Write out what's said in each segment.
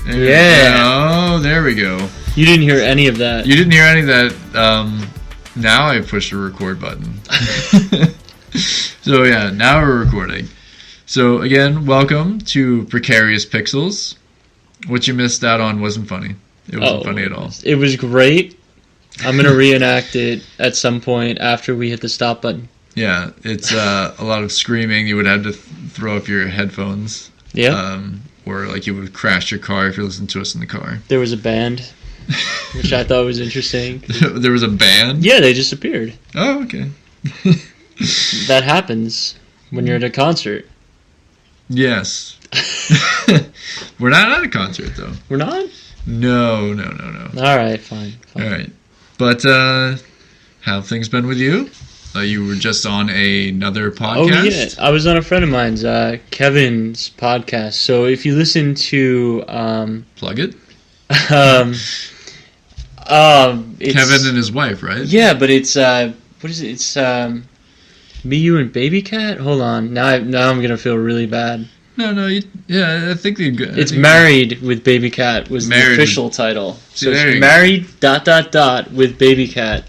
Yeah. Oh, there we go. You didn't hear any of that. You didn't hear any of that. Now I pushed the record button. So yeah, now we're recording. So again, welcome to Precarious Pixels. What you missed out on wasn't funny. It wasn't funny at all. It was great. I'm going to reenact it at some point after we hit the stop button. Yeah, it's a lot of screaming. You would have to throw up your headphones. Yeah. Or like you would crash your car if you listened to us in the car. There was a band, which I thought was interesting. There was a band? Yeah, they just appeared. Oh, okay. That happens when you're at a concert. Yes. We're not at a concert, though. We're not? No. All right, fine. All right. But how have things been with you? You were just on another podcast? Oh, yeah. I was on a friend of mine's, Kevin's podcast. So if you listen to... Plug it? It's, Kevin and his wife, right? Yeah, but it's... what is it? It's Me, You, and Baby Cat? Hold on. Now I'm going to feel really bad. No. Yeah, I think you're good. It's Married with Baby Cat was the official title. So it's Married ... with Baby Cat.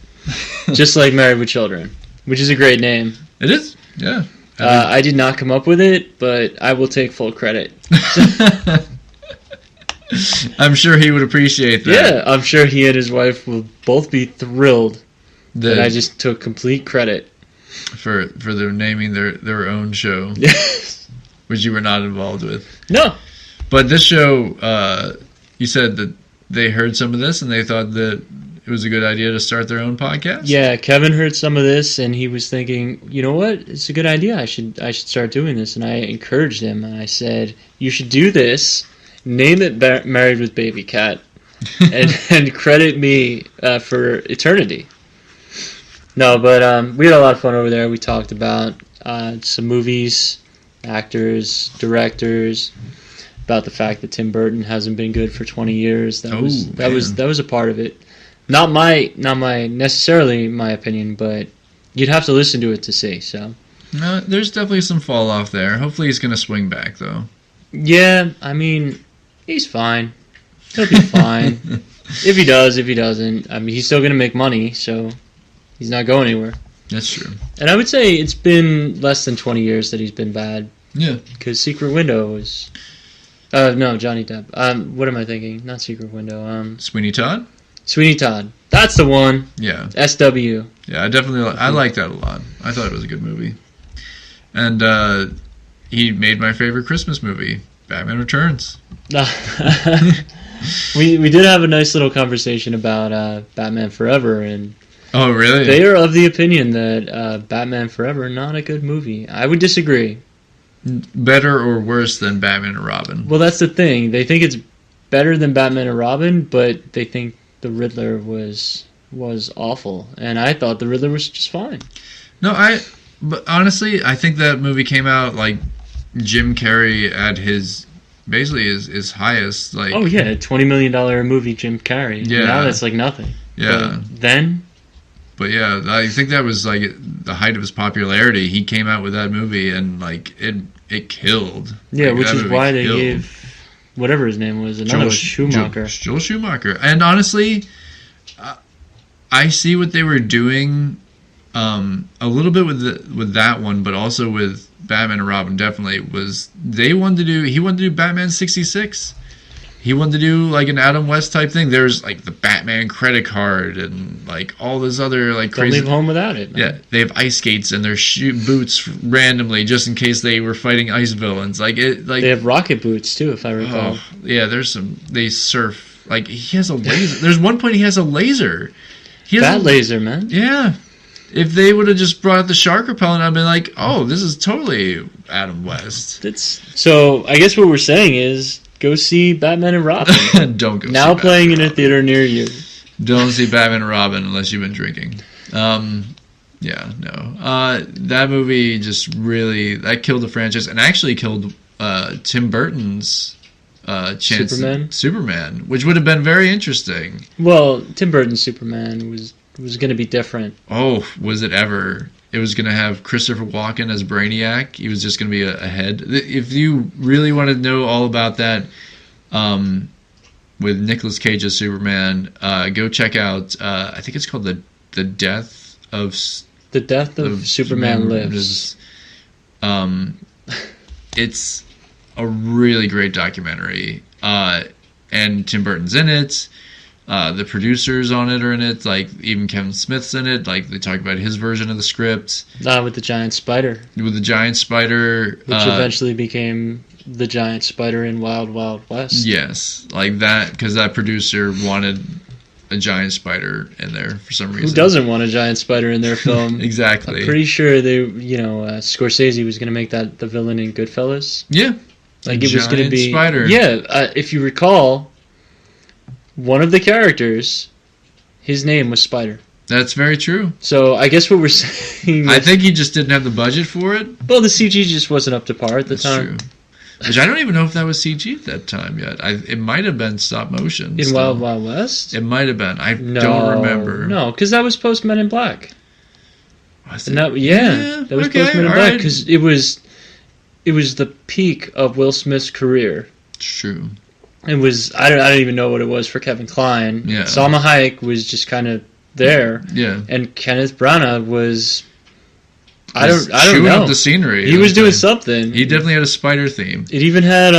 Just like Married with Children. Which is a great name. It is? Yeah. I did not come up with it, but I will take full credit. I'm sure he would appreciate that. Yeah, I'm sure he and his wife will both be thrilled that I just took complete credit. For them naming their own show. Yes. Which you were not involved with. No. But this show, you said that they heard some of this and they thought that it was a good idea to start their own podcast? Yeah, Kevin heard some of this and he was thinking, you know what? It's a good idea. I should start doing this. And I encouraged him. And I said, you should do this. Name it Married with Baby Cat. and credit me for eternity. No, but we had a lot of fun over there. We talked about some movies, actors, directors, about the fact that Tim Burton hasn't been good for 20 years. That was a part of it. Not necessarily my opinion, but you'd have to listen to it to see. So no, there's definitely some fall off there. Hopefully he's gonna swing back though. Yeah, I mean, he's fine. He'll be fine. If he does, if he doesn't, I mean, he's still gonna make money, so he's not going anywhere. That's true. And I would say it's been less than 20 years that he's been bad. Yeah. Because Secret Window was... no, Johnny Depp. What am I thinking? Not Secret Window. Sweeney Todd? Sweeney Todd. That's the one. Yeah. SW. Yeah, I like that a lot. I thought it was a good movie. And he made my favorite Christmas movie, Batman Returns. We did have a nice little conversation about Batman Forever, and... Oh, really? They are of the opinion that Batman Forever, not a good movie. I would disagree. Better or worse than Batman and Robin? Well, that's the thing. They think it's better than Batman and Robin, but they think the Riddler was awful. And I thought the Riddler was just fine. No, but honestly, I think that movie came out like Jim Carrey at his highest. Like, oh, yeah, $20 million movie, Jim Carrey. Yeah. Now that's like nothing. Yeah. But then... But yeah, I think that was like the height of his popularity. He came out with that movie and like it killed. Yeah, like, which is why they gave whatever his name was, another Schumacher. Joel Schumacher. And honestly, I see what they were doing a little bit with that one, but also with Batman and Robin. Definitely he wanted to do Batman 66. He wanted to do like an Adam West type thing. There's like the Batman credit card and like all this other like crazy. Don't leave home without it, man. Yeah, they have ice skates and their boots randomly just in case they were fighting ice villains. Like they have rocket boots too, if I recall. Oh, yeah, they surf. Like he has a laser. There's one point he has a laser. Laser, man. Yeah. If they would have just brought out the shark repellent, I'd been like, oh, this is totally Adam West. So I guess what we're saying is, go see Batman and Robin. Don't go. Now playing in a theater near you. Don't see Batman and Robin unless you've been drinking. Yeah, no. That movie just really killed the franchise and actually killed Tim Burton's chance Superman, which would have been very interesting. Well, Tim Burton's Superman was going to be different. Oh, was it ever? It was going to have Christopher Walken as Brainiac. He was just going to be a head. If you really want to know all about that, with Nicolas Cage as Superman. Go check out. I think it's called the Death of Superman Lives. It's a really great documentary, and Tim Burton's in it. The producers on it are in it. Like even Kevin Smith's in it. Like they talk about his version of the script. With the giant spider. With the giant spider, which eventually became the giant spider in Wild Wild West. Yes, like that, because that producer wanted a giant spider in there for some reason. Who doesn't want a giant spider in their film? Exactly. I'm pretty sure Scorsese was going to make that the villain in Goodfellas. Yeah. Like it was going to be spider. Yeah, if you recall, one of the characters, his name was Spider. That's very true. So I guess what we're saying, I think he just didn't have the budget for it. Well, the CG just wasn't up to par at the time. That's true. Which I don't even know if that was CG at that time yet. It might have been stop motion. In Wild Wild West? It might have been. I don't remember. No, because that was post Men in Black. Was it? That was post Men in Black because it was the peak of Will Smith's career. True. It was I don't even know what it was for Kevin Kline. Yeah. Salma Hayek was just kind of there. Yeah. And Kenneth Branagh was. I don't chewing know. Up the scenery. He was doing something. He definitely had a spider theme. It even had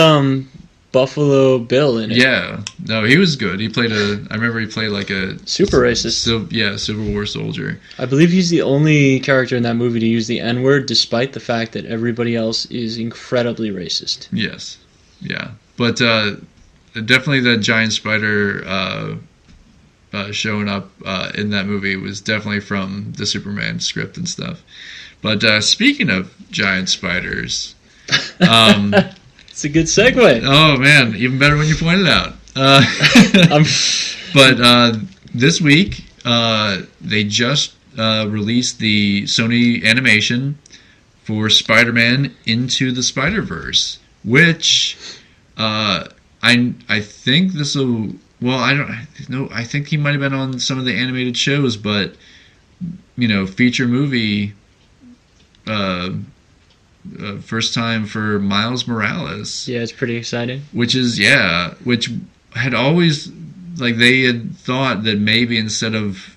Buffalo Bill in it. Yeah. No, he was good. I remember he played like a super racist. Civil War soldier. I believe he's the only character in that movie to use the N-word, despite the fact that everybody else is incredibly racist. Yes. Yeah. But definitely that giant spider showing up in that movie was definitely from the Superman script and stuff. But speaking of giant spiders, it's a good segue. Oh man, even better when you point it out. But this week they just released the Sony animation for Spider-Man Into the Spiderverse, which I think this will. Well, I don't know. I think he might have been on some of the animated shows, but feature movie. First time for Miles Morales. Yeah, it's pretty exciting. Which had always, like, they had thought that maybe instead of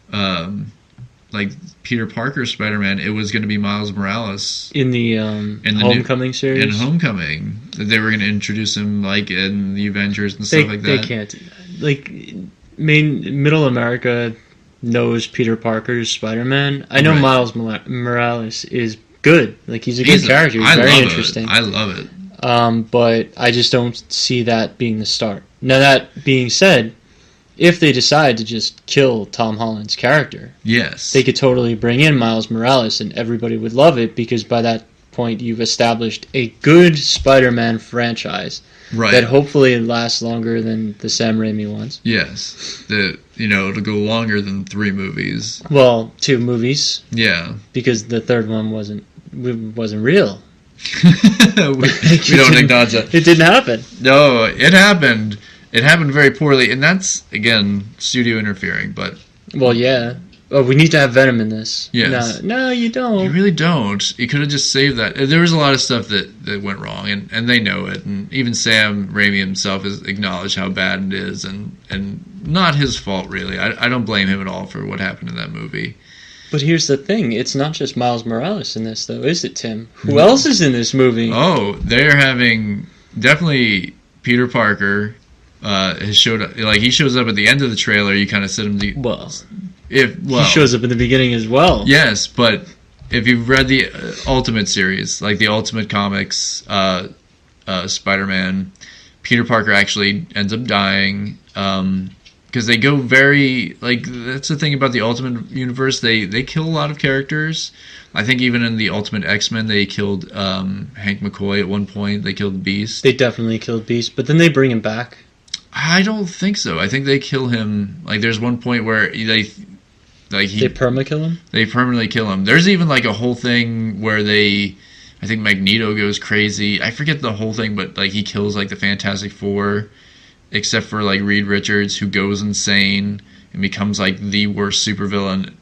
like Peter Parker Spider-Man, it was going to be Miles Morales in the Homecoming series. In Homecoming, that they were going to introduce him like in the Avengers and stuff like that. They can't. Like, Middle America knows Peter Parker's Spider-Man. I know Miles Morales is good. Like, he's a good character. He's very interesting. I love it. But I just don't see that being the start. Now, that being said, if they decide to just kill Tom Holland's character, yes, they could totally bring in Miles Morales and everybody would love it, because by that point you've established a good Spider-Man franchise that hopefully lasts longer than the Sam Raimi ones. Yes. It'll go longer than 3 movies. Well, 2 movies. Yeah. Because the third one wasn't real. we don't acknowledge that. It didn't happen. No, it happened. It happened very poorly, and that's, again, studio interfering, but... Well, yeah. Oh, we need to have Venom in this. Yes. No, you don't. You really don't. You could have just saved that. There was a lot of stuff that went wrong, and they know it, and even Sam Raimi himself has acknowledged how bad it is, and not his fault, really. I don't blame him at all for what happened in that movie. But here's the thing. It's not just Miles Morales in this, though, is it, Tim? Who else is in this movie? Oh, they're having... Definitely Peter Parker has showed up. Like, he shows up at the end of the trailer. You kind of sit him... He shows up in the beginning as well. Yes, but if you've read the Ultimate series, like the Ultimate Comics, Spider-Man, Peter Parker actually ends up dying because they go very, like, that's the thing about the Ultimate Universe. They kill a lot of characters. I think even in the Ultimate X-Men, they killed Hank McCoy at one point. They killed Beast. They definitely killed Beast, but then they bring him back. I don't think so. I think they kill him. Like, there's one point where they perma-kill him? They permanently kill him. There's even like a whole thing where I think Magneto goes crazy. I forget the whole thing, but like he kills like the Fantastic Four, except for like Reed Richards, who goes insane and becomes like the worst supervillain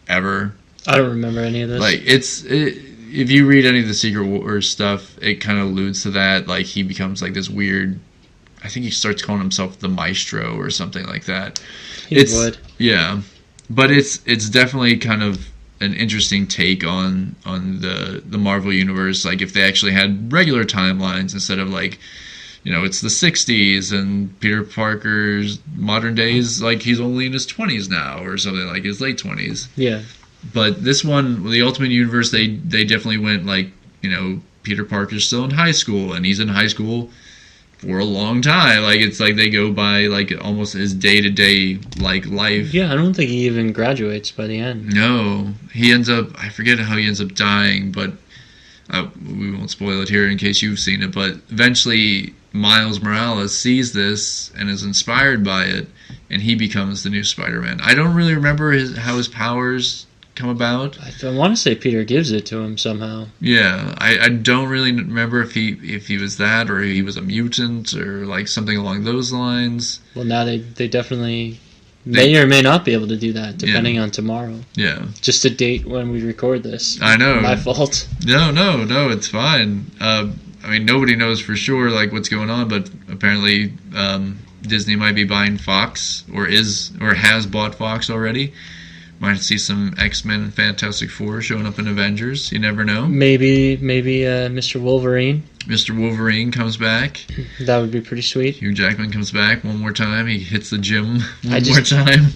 ever. I don't remember any of this. Like if you read any of the Secret Wars stuff, it kind of alludes to that. Like he becomes like this weird I think he starts calling himself the Maestro or something like that. He would. Yeah, but it's definitely kind of an interesting take on the Marvel universe. Like if they actually had regular timelines instead of like, it's the 60s and Peter Parker's modern days, like he's only in his 20s now or something, like his late 20s. Yeah. But this one, the Ultimate Universe, they definitely went like, Peter Parker's still in high school and he's in high school for a long time. Like it's like they go by like almost his day-to-day like life. Yeah, I don't think he even graduates by the end. No, he ends up, I forget how he ends up dying, but we won't spoil it here in case you've seen it, but eventually Miles Morales sees this and is inspired by it, and he becomes the new Spider-Man. I don't really remember how his powers come about. I want to say Peter gives it to him somehow. Yeah, I don't really remember if he was that or he was a mutant or like something along those lines. Well, now they definitely may or may not be able to do that depending on tomorrow. Yeah. Just a date when we record this. I know. My fault. No, it's fine. I mean, nobody knows for sure like what's going on, but apparently Disney might be buying Fox or has bought Fox already. Might see some X-Men and Fantastic Four showing up in Avengers. You never know. Maybe Mr. Wolverine. Mr. Wolverine comes back. That would be pretty sweet. Hugh Jackman comes back one more time. He hits the gym more time.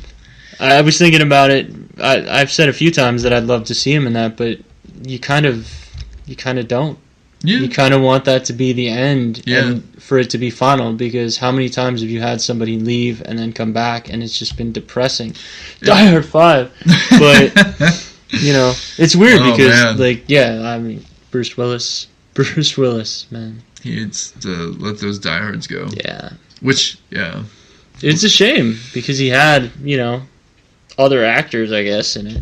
I was thinking about it. I've said a few times that I'd love to see him in that, but you kind of don't. Yeah. You kind of want that to be the end and for it to be final, because how many times have you had somebody leave and then come back and it's just been depressing? Yeah. Die Hard 5. But, it's weird because, I mean, Bruce Willis, man. He needs to let those diehards go. Yeah. Which, yeah. It's a shame because he had, other actors, I guess, in it.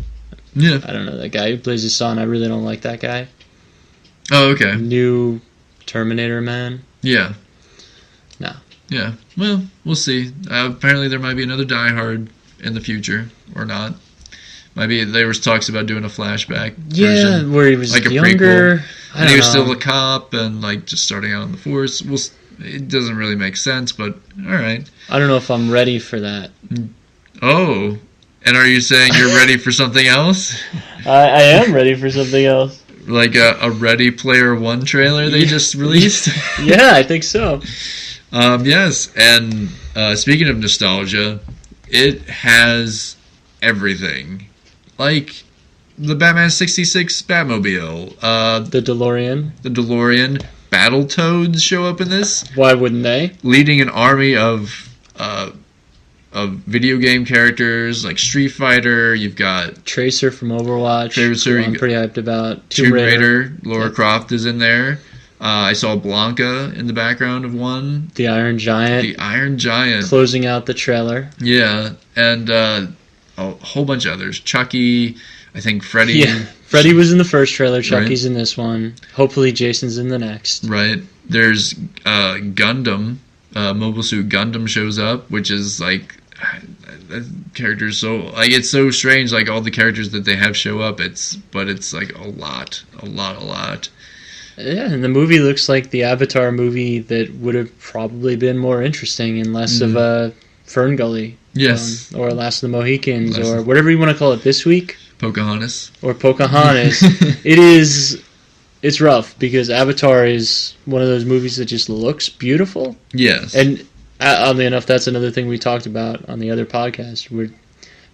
Yeah. I don't know, that guy who plays his son, I really don't like that guy. Oh, okay. New Terminator man. Yeah. No. Yeah. Well, we'll see. Apparently there might be another Die Hard in the future, or not. Maybe there was talks about doing a flashback version, where he was like younger. And he was still a cop and like just starting out on the force. It doesn't really make sense, but all right. I don't know if I'm ready for that. Oh, and are you saying you're ready for something else? I am ready for something else. Like a Ready Player One trailer they just released? Yeah, I think so. Yes, and speaking of nostalgia, it has everything. Like the Batman 66 Batmobile. The DeLorean. Battletoads show up in this. Why wouldn't they? Leading an army of video game characters like Street Fighter. You've got Tracer from Overwatch. I'm pretty hyped about. Tomb Raider. Lara Croft is in there. I saw Blanca in the background of one. The Iron Giant. Closing out the trailer. Yeah, and a whole bunch of others. Chucky, I think Freddy. Yeah, Freddy was in the first trailer. Chucky's in this one. Hopefully Jason's in the next. Right. There's Gundam. Mobile Suit Gundam shows up, which is like that character's so like it's so strange. Like all the characters that they have show up, it's like a lot. Yeah, and the movie looks like the Avatar movie that would have probably been more interesting and less of a Fern Gully. Yes. Or Last of the Mohicans, or whatever you want to call it this week. Pocahontas. It's rough because Avatar is one of those movies that just looks beautiful. Yes. And oddly enough, that's another thing we talked about on the other podcast, where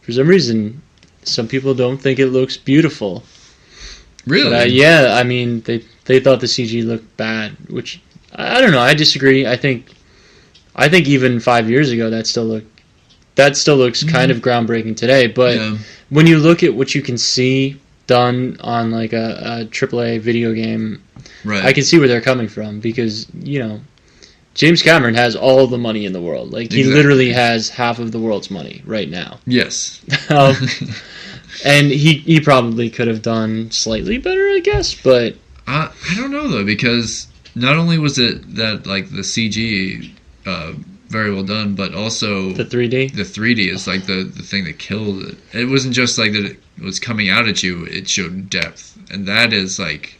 for some reason some people don't think it looks beautiful. Really? But, I mean, they thought the CG looked bad, which I don't know. I disagree. I think even 5 years ago that still looks kind of groundbreaking today. But when you look at what you can see done on like a AAA video game, right, I can see where they're coming from because James Cameron has all the money in the world. Like he literally has half of the world's money right now. Yes. And he probably could have done slightly better, I guess, but I don't know though, because not only was it that like the CG very well done, but also the 3D. The 3D is like the thing that killed it. It wasn't just like that it was coming out at you; it showed depth, and that is like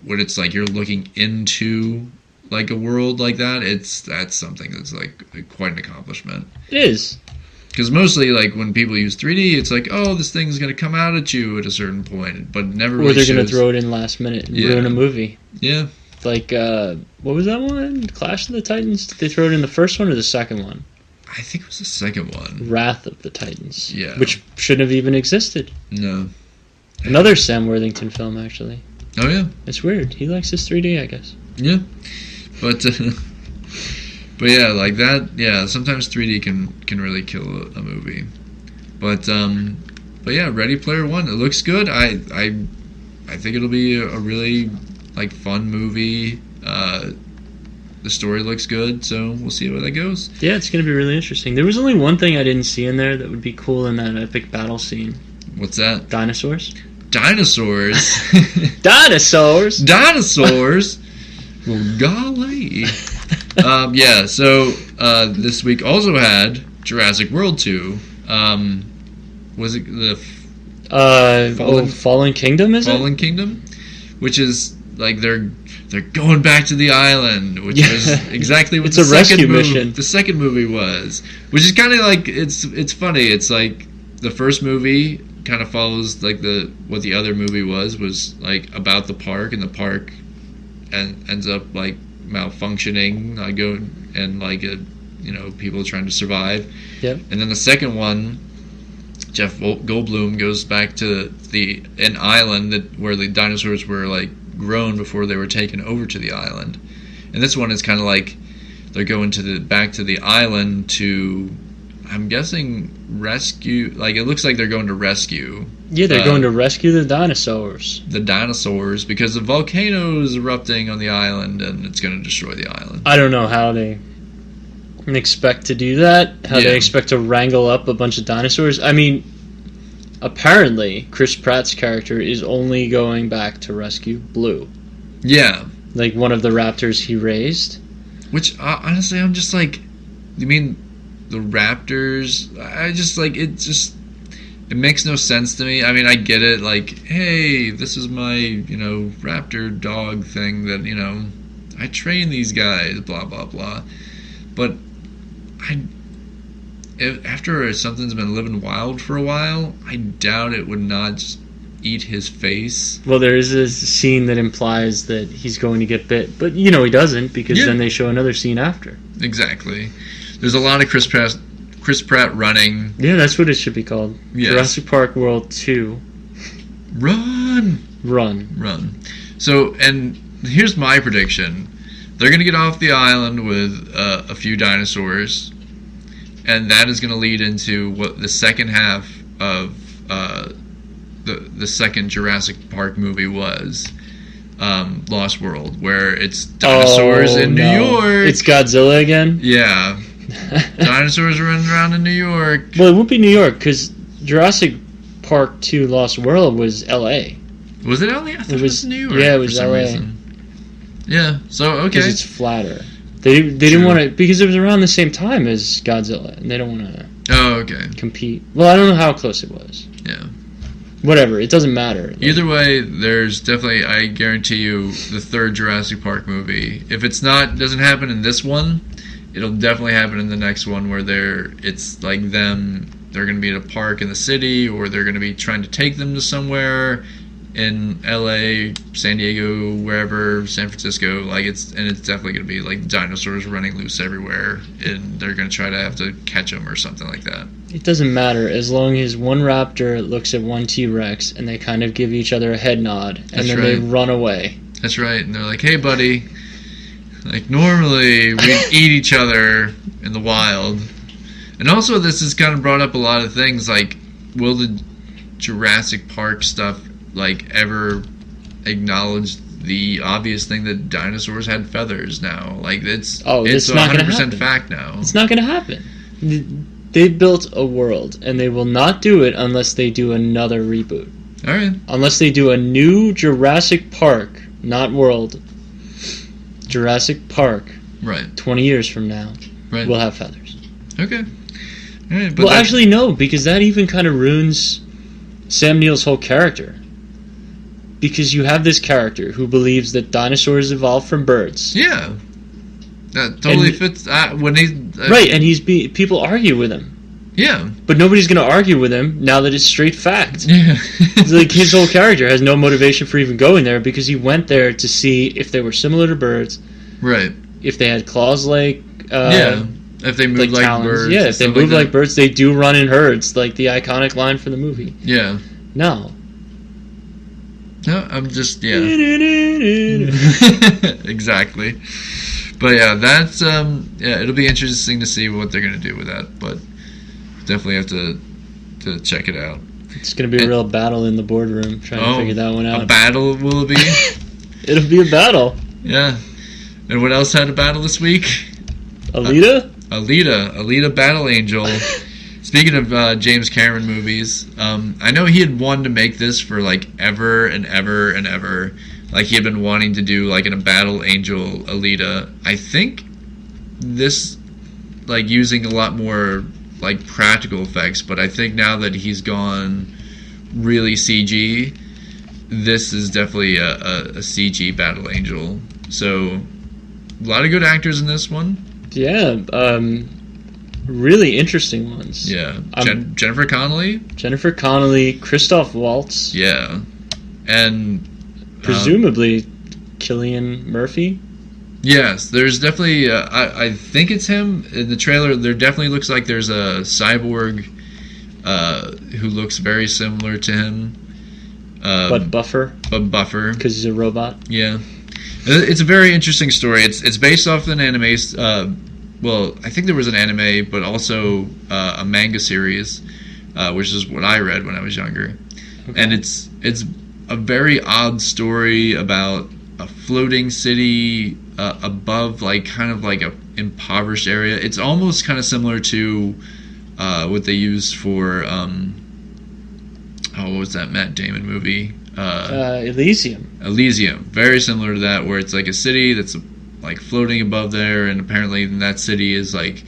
what it's like. You're looking into like a world like that, that's something that's like quite an accomplishment. It is. Because mostly, like, when people use 3D, it's like, oh, this thing's going to come out at you at a certain point, but it never really Or they're shows. going to throw it in last minute and ruin a movie. Yeah. Like, what was that one? Clash of the Titans? Did they throw it in the first one or the second one? I think it was the second one. Wrath of the Titans. Yeah. Which shouldn't have even existed. No. Another Sam Worthington film, actually. Oh, yeah. It's weird. He likes his 3D, I guess. Yeah. But... But yeah, like that. Yeah, sometimes 3D can really kill a movie. But yeah, Ready Player One. It looks good. I think it'll be a really like fun movie. The story looks good, so we'll see where that goes. Yeah, it's gonna be really interesting. There was only one thing I didn't see in there that would be cool in that epic battle scene. What's that? Dinosaurs. Dinosaurs. Dinosaurs. Dinosaurs. Well, golly. Yeah, so this week also had Jurassic World 2. Was it the Fallen Kingdom, is it? Fallen Kingdom? Which is, like, they're going back to the island, which is exactly what it's a rescue mission. The second movie was. Which is kind of like, it's funny. It's like, the first movie kind of follows, like, what the other movie was, like, about the park, and the park ends up, like, malfunctioning, people trying to survive. Yep. And then the second one, Jeff Goldblum goes back to an island where the dinosaurs were like grown before they were taken over to the island. And this one is kind of like they're going back to the island to, I'm guessing, rescue. Like, it looks like they're going to rescue. Yeah, they're going to rescue the dinosaurs. The dinosaurs, because the volcano is erupting on the island and it's going to destroy the island. I don't know how they expect to do that. How they expect to wrangle up a bunch of dinosaurs. I mean, apparently, Chris Pratt's character is only going back to rescue Blue. Yeah. Like one of the raptors he raised. Which, honestly, I'm just like, you mean the raptors? I just, like, it makes no sense to me. I mean, I get it, like, hey, this is my, raptor dog thing that, I train these guys, blah, blah, blah. But after something's been living wild for a while, I doubt it would not just eat his face. Well, there is a scene that implies that he's going to get bit, but he doesn't, because then they show another scene after. Exactly. There's a lot of Chris Pratt running. Yeah, that's what it should be called. Yes. Jurassic Park World 2. Run. So, and here's my prediction. They're going to get off the island with a few dinosaurs, and that is going to lead into what the second half of the second Jurassic Park movie was, Lost World, where it's dinosaurs in New York. It's Godzilla again? Yeah. Dinosaurs running around in New York. Well, it won't be New York, because Jurassic Park 2 Lost World was L.A. Was it L.A.? I thought it was New York. Yeah, it was L.A. Reason. Yeah, so, okay. Because it's flatter. They didn't want to, because it was around the same time as Godzilla, and they don't want to compete. Well, I don't know how close it was. Yeah. Whatever, it doesn't matter. Either way, there's definitely, I guarantee you, the third Jurassic Park movie. If doesn't happen in this one, it'll definitely happen in the next one where it's like they're going to be at a park in the city, or they're going to be trying to take them to somewhere in LA, San Diego, wherever, San Francisco. Like, it's definitely going to be like dinosaurs running loose everywhere, and they're going to try to have to catch them or something like that. It doesn't matter as long as one raptor looks at one T-Rex and they kind of give each other a head nod, and then they run away. That's right, and they're like, hey buddy, like normally we eat each other in the wild. And also this has kind of brought up a lot of things, like, will the Jurassic Park stuff like ever acknowledge the obvious thing that dinosaurs had feathers now? Like, it's not 100% fact now. It's not going to happen. They built a world, and they will not do it unless they do another reboot. All right. Unless they do a new Jurassic Park, not world. Jurassic Park. Right. 20 years from now, right, will have feathers. Okay. All right, but actually, no, because that even kind of ruins Sam Neill's whole character. Because you have this character who believes that dinosaurs evolved from birds. Yeah. That totally fits. When he right, and people argue with him. Yeah, but nobody's going to argue with him now that it's straight fact. Yeah, like his whole character has no motivation for even going there because he went there to see if they were similar to birds, right? If they had claws like if they move like birds, if they move like birds, they do run in herds, like the iconic line from the movie. Yeah. No, I'm just exactly. But yeah, that's it'll be interesting to see what they're gonna do with that. But definitely have to check it out. It's gonna be a real battle in the boardroom trying to figure that one out. A battle will it be? It'll be a battle. Yeah. And what else had a battle this week? Alita? Alita Battle Angel. Speaking of James Cameron movies, I know he had wanted to make this for like ever and ever and ever. Like he had been wanting to do like a Battle Angel Alita. I think this like using a lot more like practical effects, but I think now that he's gone really CG, this is definitely a CG Battle Angel. So a lot of good actors in this one. Yeah, really interesting ones. Yeah, Jennifer Connelly, Christoph Waltz. Yeah, and presumably Cillian Murphy. Yes, there's definitely. I think it's him in the trailer. There definitely looks like there's a cyborg who looks very similar to him, but buffer. Because he's a robot. Yeah, it's a very interesting story. It's based off an anime. Well, I think there was an anime, but also a manga series, which is what I read when I was younger, and it's a very odd story about a floating city above like kind of like a impoverished area. It's almost kind of similar to what they used for what was that Matt Damon movie? Elysium. Very similar to that, where it's like a city that's like floating above there, and apparently in that city is like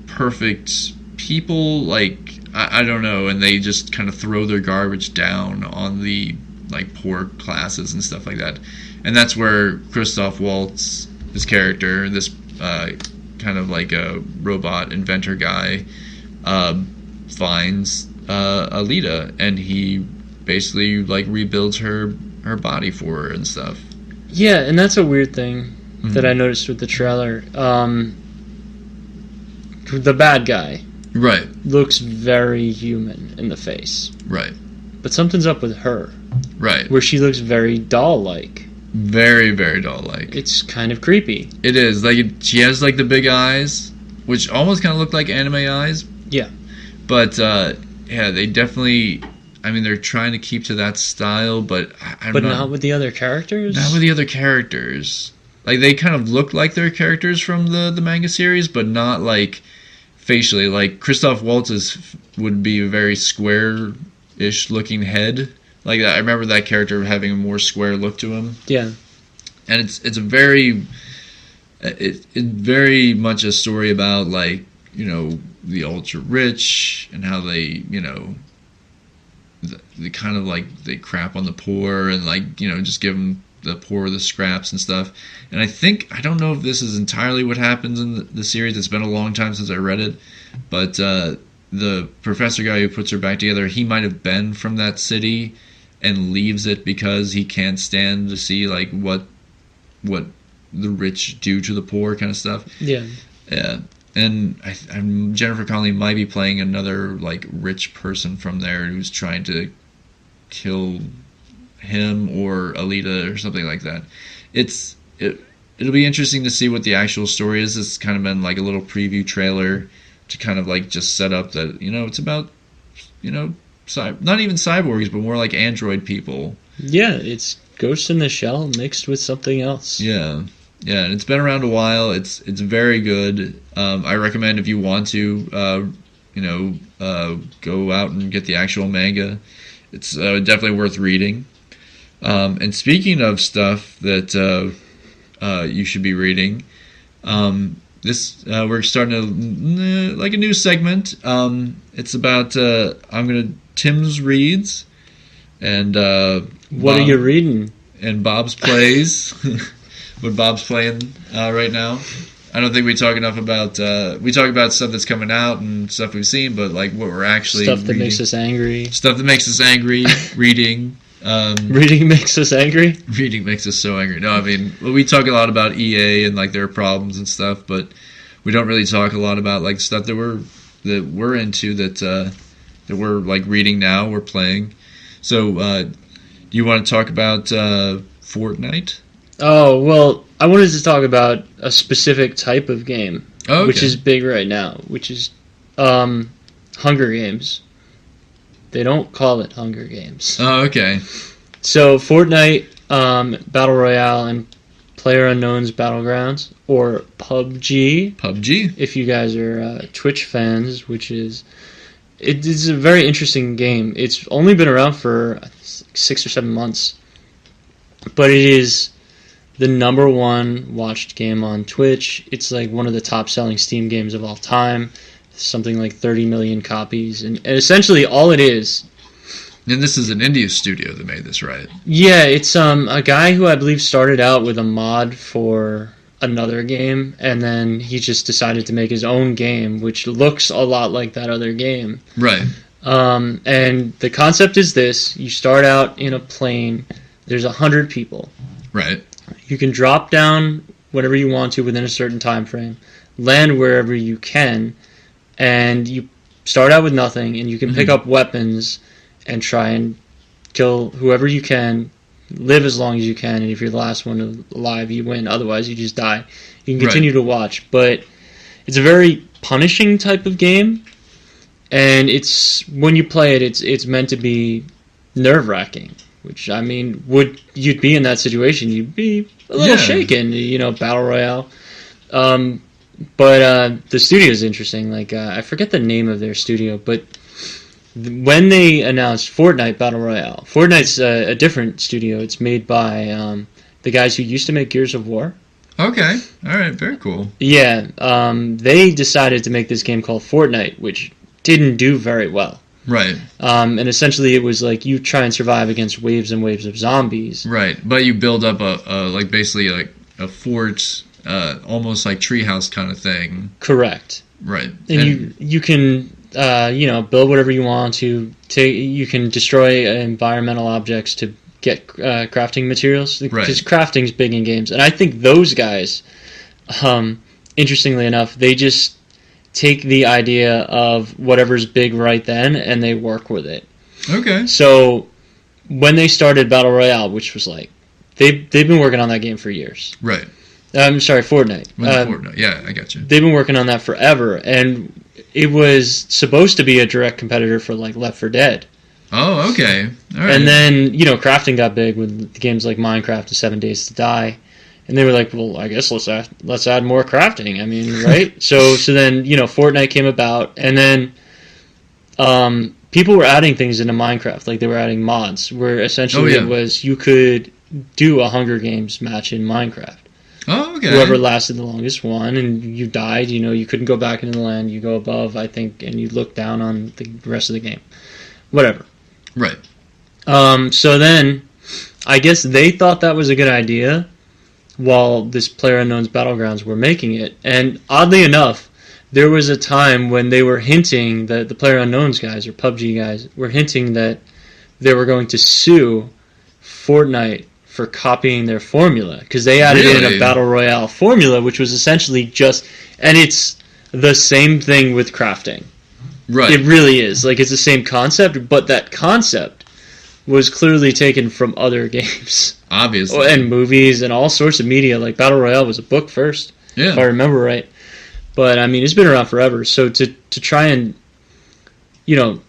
perfect people, like I don't know, and they just kind of throw their garbage down on the like poor classes and stuff like that. And that's where Christoph Waltz, his character, this kind of like a robot inventor guy, finds Alita, and he basically like rebuilds her body for her and stuff. Yeah, and that's a weird thing that I noticed with the trailer. The bad guy, right, looks very human in the face, right, but something's up with her, right, where she looks very doll-like. Very, very doll-like. It's kind of creepy. It is. Like, she has, like, the big eyes, which almost kind of look like anime eyes. Yeah. But, yeah, they definitely... I mean, they're trying to keep to that style, but... But not with the other characters? Not with the other characters. Like, they kind of look like their characters from the manga series, but not, like, facially. Like, Christoph Waltz would be a very square-ish looking head. Like I remember that character having a more square look to him. Yeah, and it's a very very much a story about like the ultra rich and how they they kind of like they crap on the poor and like just give them the poor the scraps and stuff. And I don't know if this is entirely what happens in the series. It's been a long time since I read it, but the professor guy who puts her back together, he might have been from that city and leaves it because he can't stand to see like what the rich do to the poor kind of stuff. Yeah. And I'm Jennifer Connelly might be playing another like rich person from there who's trying to kill him or Alita or something like that. It'll be interesting to see what the actual story is. It's kind of been like a little preview trailer to kind of like just set up that it's about not even cyborgs, but more like android people. Yeah, it's Ghost in the Shell mixed with something else. Yeah, and it's been around a while. It's very good. I recommend if you want to, go out and get the actual manga. It's definitely worth reading. And speaking of stuff that you should be reading, we're starting a new segment. It's about Tim's reads and what are you reading? And Bob's plays. What Bob's playing right now. I don't think we talk enough about we talk about stuff that's coming out and stuff we've seen, but like what we're actually Stuff that reading. makes us angry. Stuff that makes us angry. Reading. Reading makes us angry? Reading makes us so angry. No, I mean, we talk a lot about EA and like their problems and stuff, but we don't really talk a lot about like stuff that we're into that we're like reading now, we're playing. So, do you want to talk about Fortnite? Oh, well, I wanted to talk about a specific type of game, okay. which is big right now, which is Hunger Games. They don't call it Hunger Games. Oh, okay. So Fortnite, Battle Royale, and PlayerUnknown's Battlegrounds, or PUBG. PUBG. If you guys are Twitch fans, which is... It is a very interesting game. It's only been around for 6 or 7 months. But it is the number one watched game on Twitch. It's like one of the top selling Steam games of all time. Something like 30 million copies. And essentially all it is... And this is an indie studio that made this, right? Yeah, it's a guy who I believe started out with a mod for another game, and then he just decided to make his own game, which looks a lot like that other game. Right. And the concept is this. You start out in a plane. There's 100 people. Right. You can drop down whatever you want to within a certain time frame, land wherever you can, and you start out with nothing, and you can pick up weapons and try and kill whoever you can, live as long as you can, and if you're the last one alive, you win. Otherwise, you just die. You can continue to watch, but it's a very punishing type of game, and it's when you play it, it's meant to be nerve-wracking, which, I mean, you'd be in that situation, you'd be a little shaken, Battle Royale. But the studio is interesting. Like, I forget the name of their studio, but when they announced Fortnite Battle Royale, Fortnite's a different studio. It's made by the guys who used to make Gears of War. Okay. All right. Very cool. Yeah. They decided to make this game called Fortnite, which didn't do very well. Right. And essentially it was like you try and survive against waves and waves of zombies. Right. But you build up basically a fort, almost like treehouse kind of thing. Correct. Right. And you can... build whatever you want to. You can destroy environmental objects to get crafting materials. Because crafting's big in games. And I think those guys, interestingly enough, they just take the idea of whatever's big right then and they work with it. Okay. So when they started Battle Royale, which was like... They've been working on that game for years. Right. I'm sorry, Fortnite. Fortnite. Yeah, I got you. They've been working on that forever, and it was supposed to be a direct competitor for like Left 4 Dead. Oh, okay. All right. And then, crafting got big with games like Minecraft and 7 Days to Die. And they were like, well, I guess let's add more crafting. I mean, right? so then, Fortnite came about, and then people were adding things into Minecraft. Like, they were adding mods, where essentially it was you could do a Hunger Games match in Minecraft. Oh, okay. Whoever lasted the longest won, and you died. You couldn't go back into the land. You go above, I think, and you look down on the rest of the game. Whatever. Right. So then, I guess they thought that was a good idea while this PlayerUnknown's Battlegrounds were making it. And oddly enough, there was a time when they were hinting that the PlayerUnknown's guys, or PUBG guys, were hinting that they were going to sue Fortnite for copying their formula, because they added in a Battle Royale formula, which was essentially and it's the same thing with crafting. Right. It really is. Like, it's the same concept, but that concept was clearly taken from other games. Obviously. And movies and all sorts of media. Like, Battle Royale was a book first, if I remember right. But, I mean, it's been around forever, so to try and,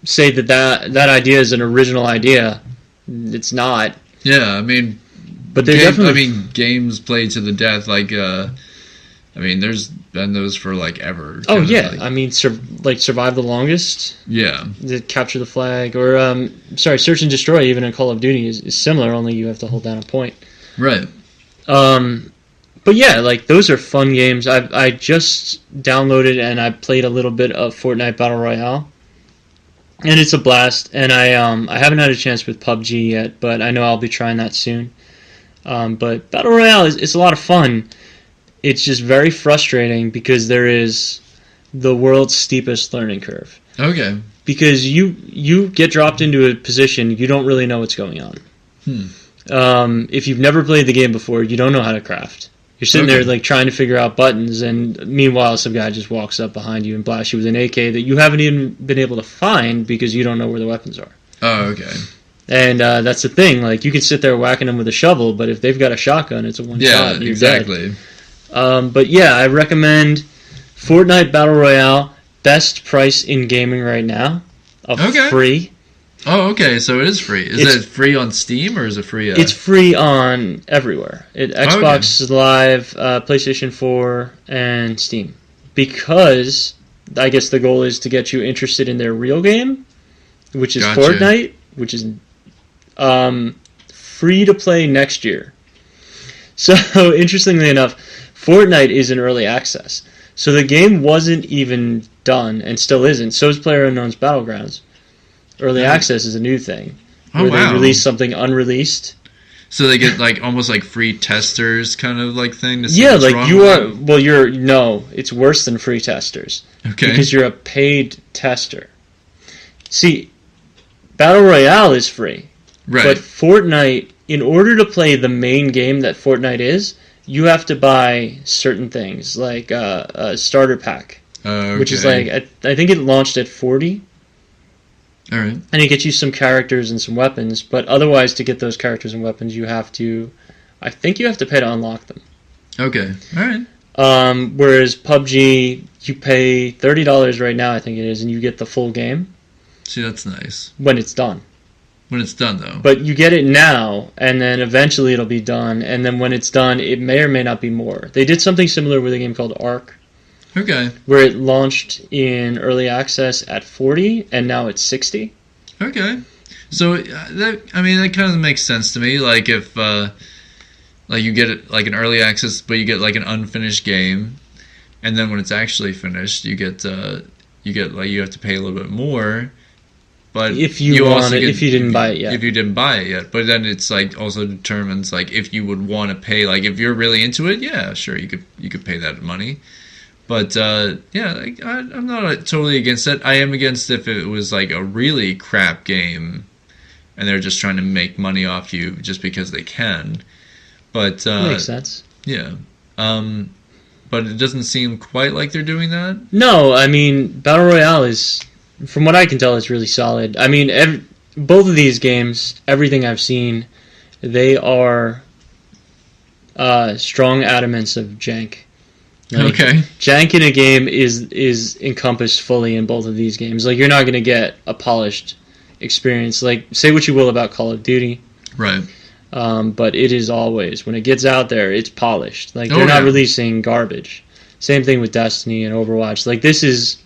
say that idea is an original idea, it's not. Yeah, I mean... But they're definitely... games played to the death, like, there's been those for, like, ever. Oh, yeah. Survive the Longest. Yeah. Capture the Flag. Or, Search and Destroy, even in Call of Duty, is similar, only you have to hold down a point. Right. But, yeah, like, those are fun games. I just downloaded and I played a little bit of Fortnite Battle Royale. And it's a blast. And I haven't had a chance with PUBG yet, but I know I'll be trying that soon. But Battle Royale is a lot of fun. it's just very frustrating because there is the world's steepest learning curve. Okay. Because you get dropped into a position, you don't really know what's going on. If you've never played the game before, you don't know how to craft. You're sitting there like trying to figure out buttons, and meanwhile some guy just walks up behind you and blasts you with an AK that you haven't even been able to find because you don't know where the weapons are. Oh, okay. And that's the thing. Like, you can sit there whacking them with a shovel, but if they've got a shotgun, it's a one shot. And you're exactly. Dead. But yeah, I recommend Fortnite Battle Royale. Best price in gaming right now. Free. Oh, okay. So it is free. Is it free on Steam or is it free? It's free on everywhere. Xbox Live, PlayStation 4, and Steam. Because I guess the goal is to get you interested in their real game, which is Fortnite, which is free to play next year. So, interestingly enough, Fortnite is in early access. So the game wasn't even done, and still isn't. So is PlayerUnknown's Battlegrounds. Early access is a new thing. Where they release something unreleased. So they get like almost like free testers kind of like thing to see yeah, what's like wrong you with are it? well no, it's worse than free testers. Okay. Because you're a paid tester. See, Battle Royale is free. Right. But Fortnite, in order to play the main game that Fortnite is, you have to buy certain things, like a starter pack. Okay. Which is like, I think it launched at $40. All right. And it gets you some characters and some weapons, but otherwise to get those characters and weapons, I think you have to pay to unlock them. Okay. All right. Whereas PUBG, you pay $30 right now, I think it is, and you get the full game. See, that's nice. When it's done. When it's done, though. But you get it now, and then eventually it'll be done, and then when it's done, it may or may not be more. They did something similar with a game called Ark. Okay. Where it launched in early access at $40, and now it's $60. Okay. So, that kind of makes sense to me. Like, if, like, you get it, like, an early access, but you get, like, an unfinished game, and then when it's actually finished, you have to pay a little bit more. But if you didn't buy it yet. If you didn't buy it yet. But then it's like also determines like if you would want to pay, like if you're really into it, yeah, sure, you could pay that money. But yeah, like, I'm not totally against it. I am against if it was like a really crap game and they're just trying to make money off you just because they can. But that makes sense. Yeah. But it doesn't seem quite like they're doing that. No, I mean, Battle Royale is, from what I can tell, it's really solid. I mean, both of these games, everything I've seen, they are strong adamants of jank. Like, okay. Jank in a game is encompassed fully in both of these games. Like, you're not going to get a polished experience. Like, say what you will about Call of Duty. Right. But it is always, when it gets out there, it's polished. Like, they're not releasing garbage. Same thing with Destiny and Overwatch. Like, this is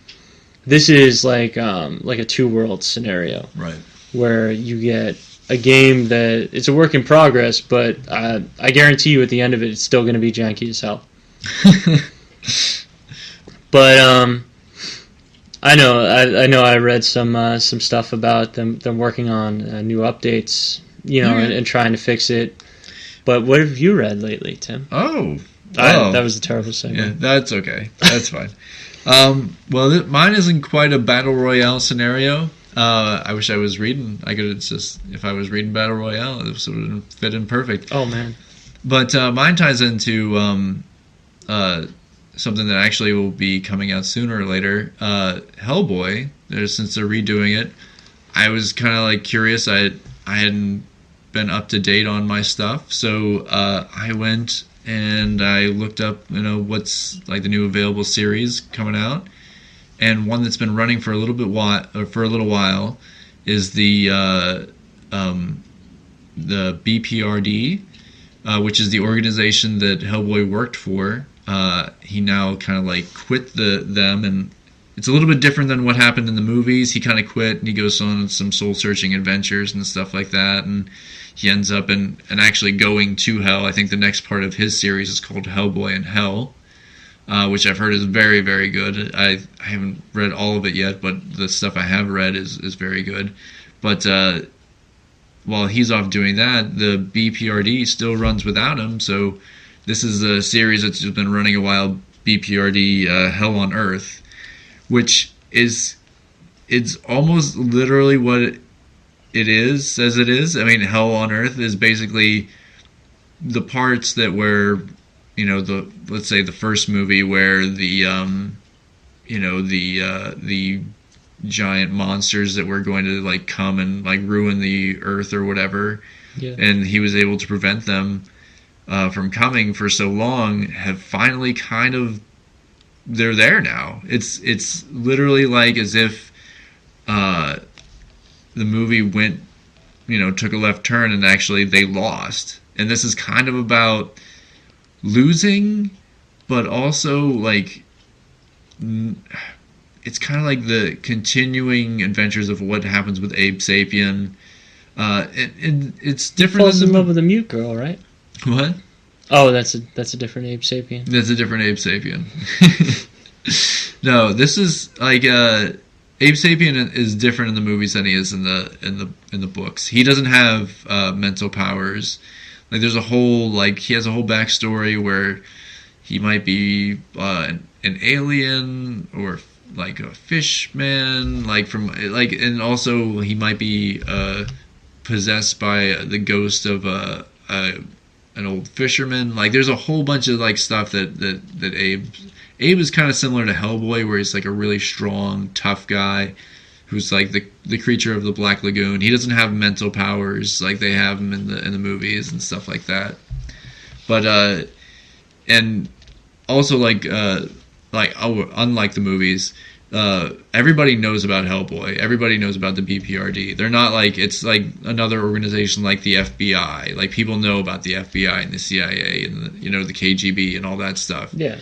like a two-world scenario. Right. Where you get a game that, it's a work in progress, but I guarantee you at the end of it, it's still going to be janky as hell. But I know I read some stuff about them working on new updates, and trying to fix it. But what have you read lately, Tim? That was a terrible segment. Yeah, that's okay. That's fine. Well, mine isn't quite a battle royale scenario. I wish I was reading. If I was reading battle royale, this would fit in perfect. Oh man! But mine ties into something that actually will be coming out sooner or later. Hellboy. Since they're redoing it, I was kind of like curious. I hadn't been up to date on my stuff, so I went and I looked up, what's like the new available series coming out, and one that's been running for a little while is the BPRD, which is the organization that Hellboy worked for. He now kind of like quit them, and it's a little bit different than what happened in the movies. He kind of quit and he goes on some soul-searching adventures and stuff like that, and he ends up and actually going to hell. I think the next part of his series is called Hellboy in Hell, which I've heard is very, very good. I haven't read all of it yet, but the stuff I have read is very good. But while he's off doing that, the BPRD still runs without him, so this is a series that's just been running a while, BPRD, Hell on Earth, which is, it's almost literally what it says it is. I mean, Hell on Earth is basically the parts that were, let's say the first movie where the giant monsters that were going to like come and like ruin the earth or whatever, and he was able to prevent them from coming for so long, have finally kind of, they're there now. It's literally like as if the movie went, took a left turn and actually they lost. And this is kind of about losing, but also like it's kind of like the continuing adventures of what happens with Abe Sapien. It's different. He falls in love with a mute girl, right? What? Oh, that's a different Abe Sapien. That's a different Abe Sapien. No, this is like Abe Sapien is different in the movies than he is in the books. He doesn't have mental powers. Like there's a whole he has a whole backstory where he might be an alien or like a fish man, and also he might be possessed by the ghost of an old fisherman. Like there's a whole bunch of like stuff that Abe is kind of similar to Hellboy, where he's like a really strong, tough guy who's like the creature of the Black Lagoon. He doesn't have mental powers like they have him in the movies and stuff like that. But and also unlike the movies, everybody knows about Hellboy. Everybody knows about the BPRD. They're not like it's like another organization like the FBI. Like people know about the FBI and the CIA and the KGB and all that stuff. Yeah.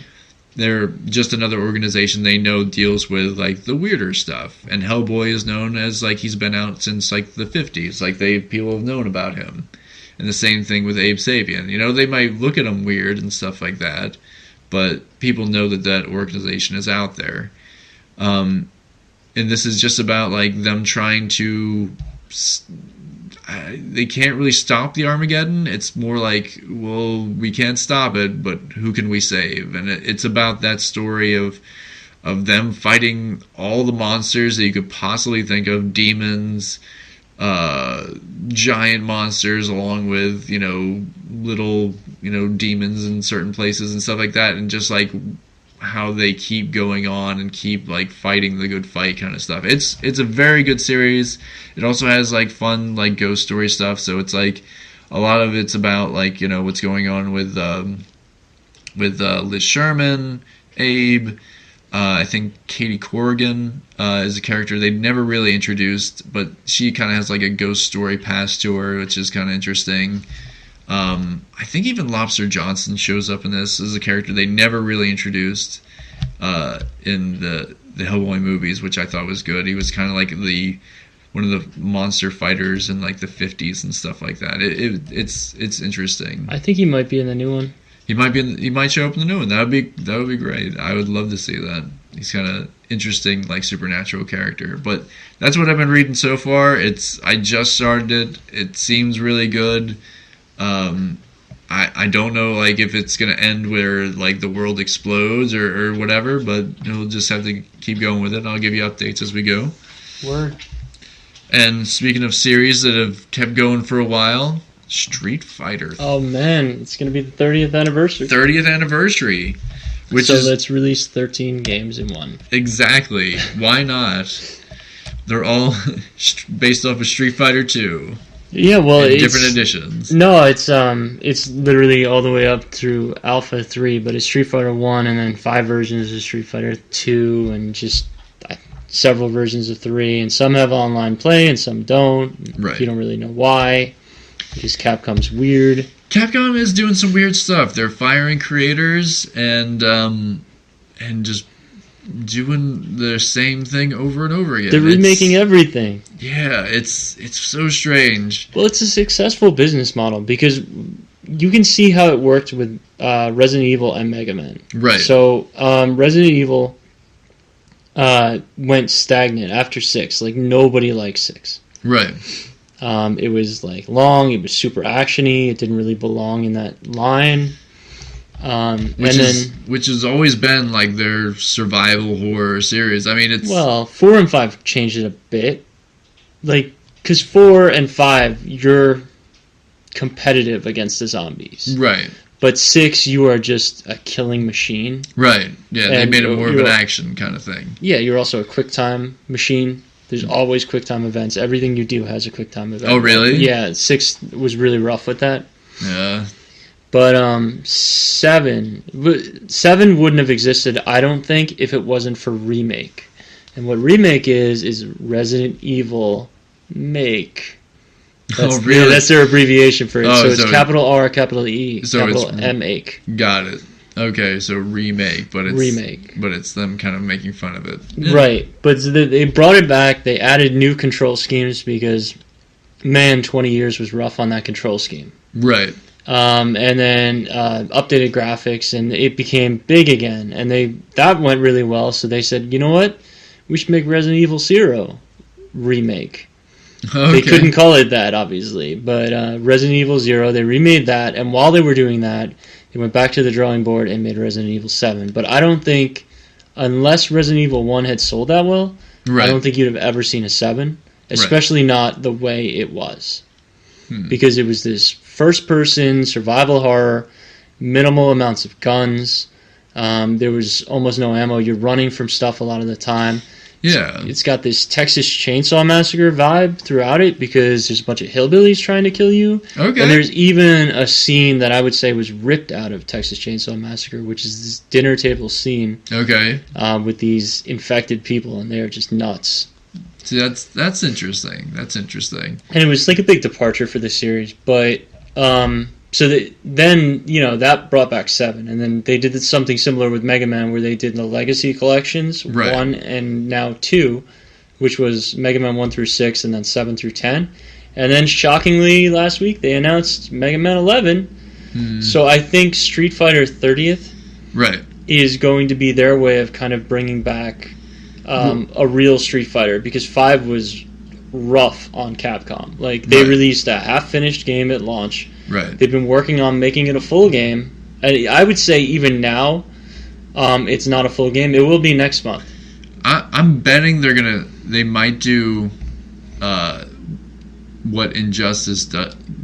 They're just another organization they know deals with like the weirder stuff. And Hellboy is known as like he's been out since like the 50s. Like people have known about him. And the same thing with Abe Sapien. They might look at him weird and stuff like that, but people know that organization is out there. And this is just about like them trying to. They can't really stop the Armageddon. It's more like, well, we can't stop it, but who can we save? And it's about that story of them fighting all the monsters that you could possibly think of, demons, giant monsters, along with little demons in certain places and stuff like that, and just like how they keep going on and keep like fighting the good fight kind of stuff. It's a very good series. It also has like fun like ghost story stuff, so it's like a lot of it's about like what's going on with Liz Sherman, Abe. I think Katie Corrigan is a character they'd never really introduced, but she kind of has like a ghost story past to her, which is kind of interesting. I think even Lobster Johnson shows up in this as a character they never really introduced in the Hellboy movies, which I thought was good. He was kind of like one of the monster fighters in like the 50s and stuff like that. It's interesting. I think he might be in the new one. He might show up in the new one. That would be great. I would love to see that. He's kind of interesting, like supernatural character. But that's what I've been reading so far. I just started it. It seems really good. I don't know like if it's gonna end where like the world explodes or whatever, but we'll just have to keep going with it. And I'll give you updates as we go. Word. And speaking of series that have kept going for a while, Street Fighter. Oh man, it's gonna be the 30th anniversary. 30th anniversary. So let's release 13 games in one. Exactly. Why not? They're all based off of Street Fighter 2. Yeah, well, it's different editions. No, it's literally all the way up through Alpha 3, but it's Street Fighter 1 and then 5 versions of Street Fighter 2 and just several versions of 3, and some have online play and some don't. Right. You don't really know why. Because Capcom's weird. Capcom is doing some weird stuff. They're firing creators and just doing the same thing over and over again. They're remaking everything. Yeah, it's so strange. Well, it's a successful business model because you can see how it worked with Resident Evil and Mega Man. Right. So Resident Evil went stagnant after 6. Like nobody liked 6. Right. It was like long. It was super actiony. It didn't really belong in that line. Which has always been like their survival horror series. I mean, it's 4 and 5 changed it a bit, like because 4 and 5 you're competitive against the zombies, right? But 6 you are just a killing machine, right? Yeah, they made it more of an action kind of thing. Yeah, you're also a QuickTime machine. There's always QuickTime events. Everything you do has a QuickTime event. Oh, really? Yeah, 6 was really rough with that. Yeah. But 7 wouldn't have existed, I don't think, if it wasn't for Remake. And what Remake is Resident Evil Make. That's, really? Yeah, that's their abbreviation for it. Oh, so it's capital R, capital E, capital M-Ake. Got it. Okay, so Remake, but it's them kind of making fun of it. Yeah. Right, but they brought it back. They added new control schemes because, man, 20 years was rough on that control scheme. Right. And then updated graphics, and it became big again. And that went really well, so they said, you know what? We should make Resident Evil 0 Remake. Okay. They couldn't call it that, obviously, but Resident Evil 0, they remade that, and while they were doing that, they went back to the drawing board and made Resident Evil 7. But I don't think, unless Resident Evil 1 had sold that well, I don't think you'd have ever seen a 7, especially not the way it was. Because it was this first-person survival horror, minimal amounts of guns, there was almost no ammo, you're running from stuff a lot of the time. Yeah. It's got this Texas Chainsaw Massacre vibe throughout it because there's a bunch of hillbillies trying to kill you. Okay. And there's even a scene that I would say was ripped out of Texas Chainsaw Massacre, which is this dinner table scene. Okay. With these infected people, and they're just nuts. See, that's interesting. That's interesting. And it was like a big departure for the series, but then that brought back 7, and then they did something similar with Mega Man, where they did the Legacy collections, 1 and now 2, which was Mega Man 1 through 6, and then 7 through 10, and then shockingly last week they announced Mega Man 11. So I think Street Fighter 30th is going to be their way of kind of bringing back a real Street Fighter, because 5 was rough on Capcom. Like, they released a half-finished game at launch. Right. They've been working on making it a full game. And I would say even now, it's not a full game. It will be next month. I'm betting they might do what Injustice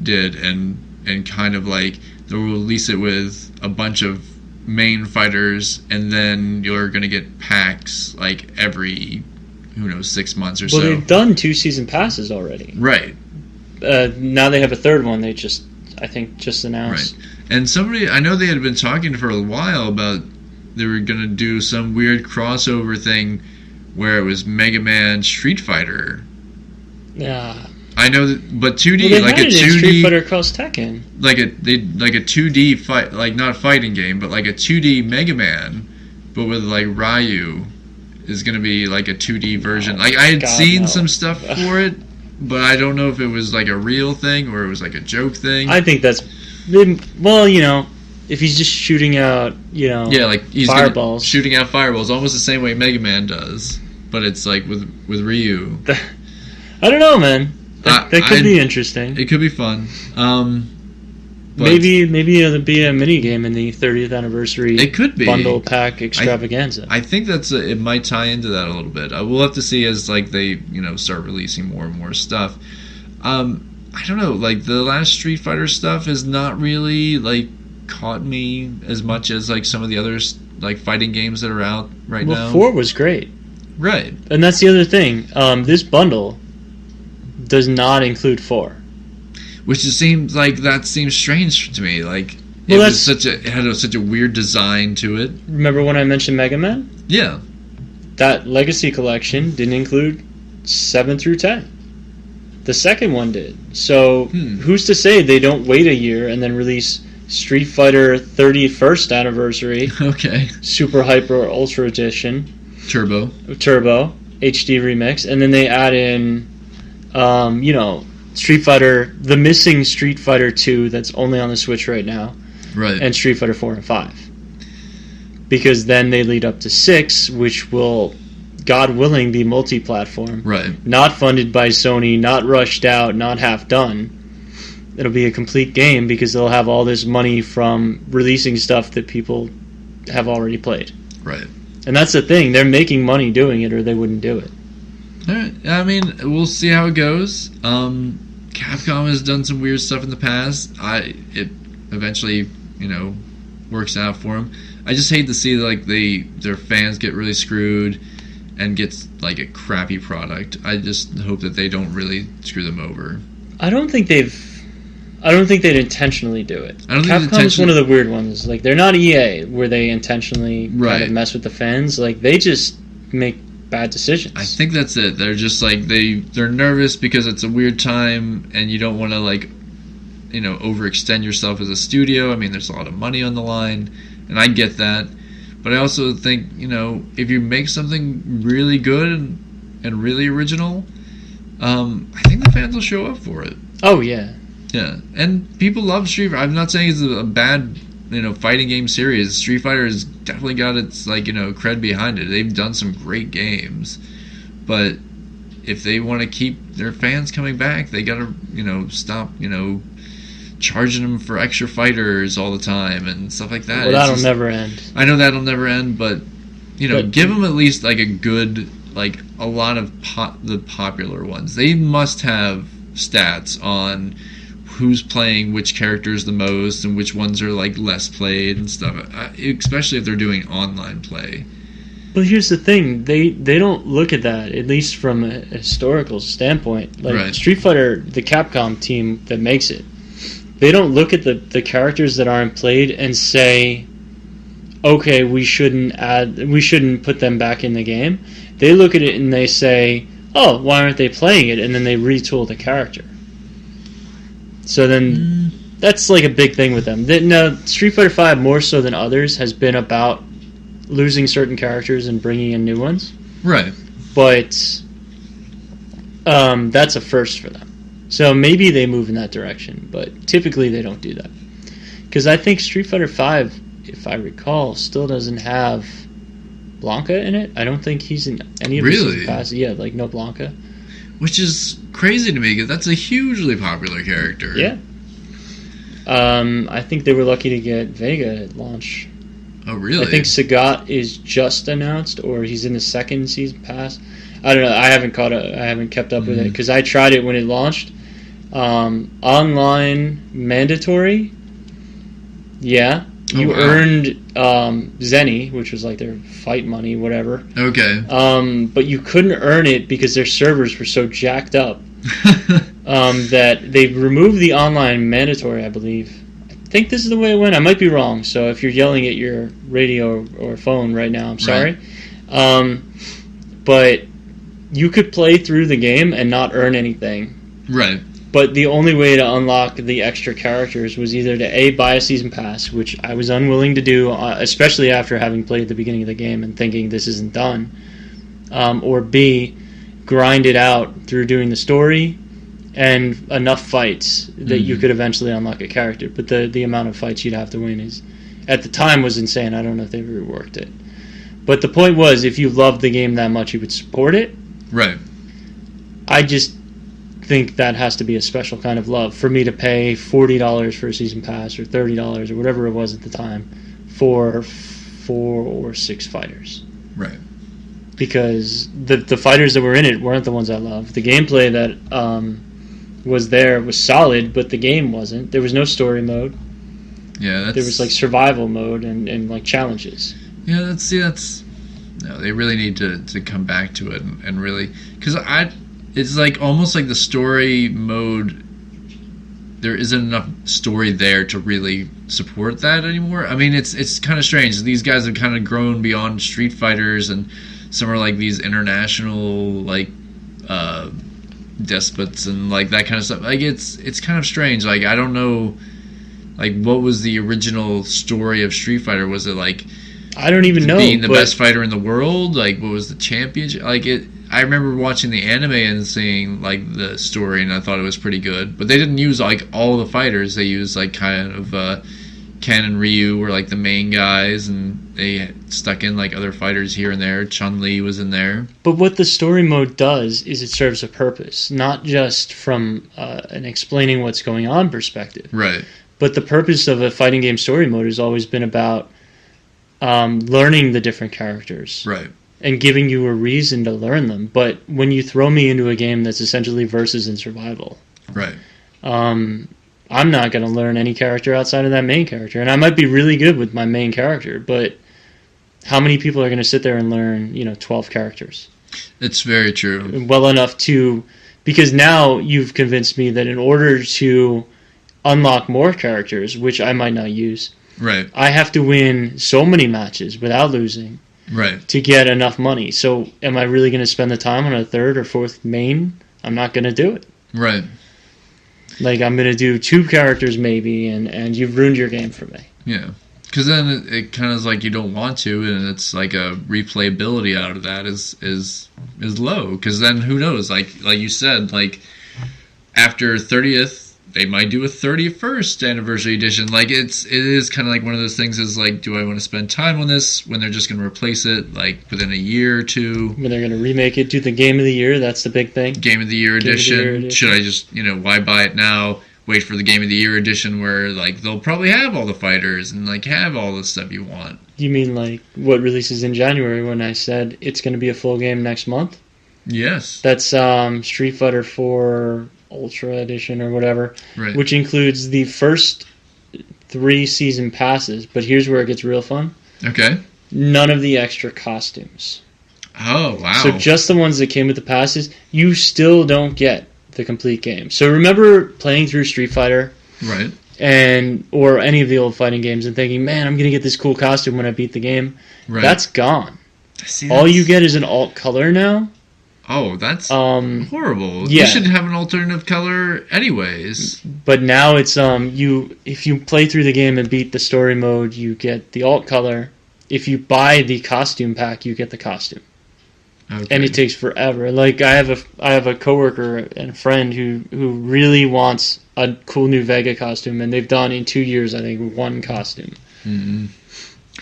did and kind of like they'll release it with a bunch of main fighters, and then you're going to get packs like every 6 months or so. Well, they've done 2 season passes already. Right. Now they have a third one. They I think just announced. Right. And I know they had been talking for a while about they were going to do some weird crossover thing where it was Mega Man Street Fighter. Yeah. I know that, but 2D, well, like a 2D Street Fighter Cross Tekken. Like a 2D fight, like not fighting game, but like a 2D Mega Man, but with like Ryu is going to be like a 2D version. Like I had seen some stuff for it, but I don't know if it was like a real thing or it was like a joke thing. I think that's if he's just shooting out, like he's fireballs, shooting out fireballs, almost the same way Mega Man does, but it's like with Ryu. I don't know, man. That could be interesting. It could be fun. Maybe it'll be a mini game in the 30th anniversary. It could be bundle pack extravaganza. I think it might tie into that a little bit. We'll have to see as like they start releasing more and more stuff. I don't know. Like the last Street Fighter stuff has not really like caught me as much as like some of the others like fighting games that are out right now. Well, 4 was great. Right. And that's the other thing. This bundle does not include 4. Which seems strange to me. Like it had such a weird design to it. Remember when I mentioned Mega Man? Yeah. That Legacy collection didn't include 7 through 10. The second one did. So who's to say they don't wait a year and then release Street Fighter 31st anniversary? Okay. Super Hyper Ultra Edition. Turbo HD Remix, and then they add in Street Fighter, the missing Street Fighter 2 that's only on the Switch right now. Right. And Street Fighter 4 and 5. Because then they lead up to 6, which will, God willing, be multi-platform. Right. Not funded by Sony, not rushed out, not half done. it'll be a complete game because they'll have all this money from releasing stuff that people have already played. Right. And that's the thing. They're making money doing it or they wouldn't do it. All right. I mean, we'll see how it goes. Capcom has done some weird stuff in the past. It eventually, works out for them. I just hate to see their fans get really screwed and get like a crappy product. I just hope that they don't really screw them over. I don't think they'd intentionally do it. Capcom's one of the weird ones. Like, they're not EA where they intentionally kind of mess with the fans. Like, they just make bad decisions. I think that's it. They're just like they're nervous because it's a weird time and you don't want to overextend yourself as a studio. I mean, there's a lot of money on the line, and I get that. But I also think, if you make something really good and really original, I think the fans will show up for it. Oh, yeah. Yeah, and people love Street Fighter. I'm not saying it's a bad, fighting game series. Street Fighter has definitely got its, cred behind it. They've done some great games. But if they want to keep their fans coming back, they gotta, stop, charging them for extra fighters all the time and stuff like that. Well, that'll never end. I know that'll never end, but give them at least a good, a lot of the popular ones. They must have stats on who's playing which characters the most and which ones are less played and stuff. Especially if they're doing online play. But here's the thing: they don't look at that, at least from a historical standpoint. Street Fighter, the Capcom team that makes it, they don't look at the characters that aren't played and say, okay, we shouldn't put them back in the game. They look at it and they say, oh, why aren't they playing it? And then they retool the character. So then that's a big thing with them. Now, Street Fighter V, more so than others, has been about losing certain characters and bringing in new ones. Right. But that's a first for them. So maybe they move in that direction, but typically they don't do that. Because I think Street Fighter V, if I recall, still doesn't have Blanca in it. I don't think he's in any of the season passes. Yeah, no Blanca. Which is crazy to me, because that's a hugely popular character. Yeah. I think they were lucky to get Vega at launch. Oh, really? I think Sagat is just announced, or he's in the second season pass. I don't know. I haven't kept up with it, because I tried it when it launched. Online mandatory. Yeah. You earned Zenny, which was their fight money, whatever. Okay. But you couldn't earn it because their servers were so jacked up that they removed the online mandatory, I believe. I think this is the way it went. I might be wrong, so if you're yelling at your radio or phone right now, I'm sorry. Right. But you could play through the game and not earn anything. Right. But the only way to unlock the extra characters was either to buy a season pass, which I was unwilling to do, especially after having played the beginning of the game and thinking this isn't done, or B, grind it out through doing the story and enough fights that you could eventually unlock a character. But the amount of fights you'd have to win at the time was insane. I don't know if they've reworked it. But the point was, if you loved the game that much, you would support it. Right. I just think that has to be a special kind of love for me to pay $40 for a season pass or $30 or whatever it was at the time for 4 or 6 fighters. Right. Because the fighters that were in it weren't the ones I loved. The gameplay that was there was solid, but the game wasn't. There was no story mode. Yeah, there was survival mode and challenges. Yeah, no, they really need to come back to it and really, because it's almost like the story mode, there isn't enough story there to really support that anymore. I mean, it's kind of strange. These guys have kind of grown beyond Street Fighters, and some are these international despots and that kind of stuff. It's kind of strange. I don't know, what was the original story of Street Fighter? Was it I don't even know, being the best fighter in the world? What was the championship? I remember watching the anime and seeing the story, and I thought it was pretty good. But they didn't use all the fighters. They used kind of Ken and Ryu were the main guys, and they stuck in like other fighters here and there. Chun-Li was in there. But what the story mode does is it serves a purpose, not just from an explaining what's going on perspective. Right. But the purpose of a fighting game story mode has always been about learning the different characters. Right. And giving you a reason to learn them. But when you throw me into a game that's essentially versus and survival, right, I'm not going to learn any character outside of that main character. And I might be really good with my main character, but how many people are going to sit there and learn, 12 characters? It's very true. Well enough to... Because now you've convinced me that in order to unlock more characters, which I might not use, right, I have to win so many matches without losing. Right. To get enough money. So am I really going to spend the time on a third or fourth main? I'm not going to do it. Right. Like, I'm going to do 2 characters maybe, and you've ruined your game for me. Yeah. Because then it kind of is like you don't want to, and it's like a replayability out of that is low. Because then who knows? Like you said, like after 30th, they might do a 31st anniversary edition. Like it is kind of like one of those things is like, do I want to spend time on this when they're just going to replace it like within a year or two? When they're going to remake it, do the Game of the Year, that's the big thing. Game of the Year edition. Should I just, why buy it now? Wait for the Game of the Year edition where like they'll probably have all the fighters and like have all the stuff you want. You mean like what releases in January when I said it's going to be a full game next month? Yes. That's Street Fighter 4 Ultra Edition or whatever, right, which includes the first 3 season passes. But here's where it gets real fun. Okay. None of the extra costumes. Oh, wow. So just the ones that came with the passes, you still don't get the complete game. So remember playing through Street Fighter, right, or any of the old fighting games and thinking, man, I'm going to get this cool costume when I beat the game. Right. That's gone. All you get is an alt color now. Oh, that's horrible. Yeah. You should have an alternative color anyways. But now it's if you play through the game and beat the story mode, you get the alt color. If you buy the costume pack, you get the costume. Okay. And it takes forever. Like I have a coworker and a friend who really wants a cool new Vega costume, and they've done in 2 years, I think, 1 costume. Mm-hmm.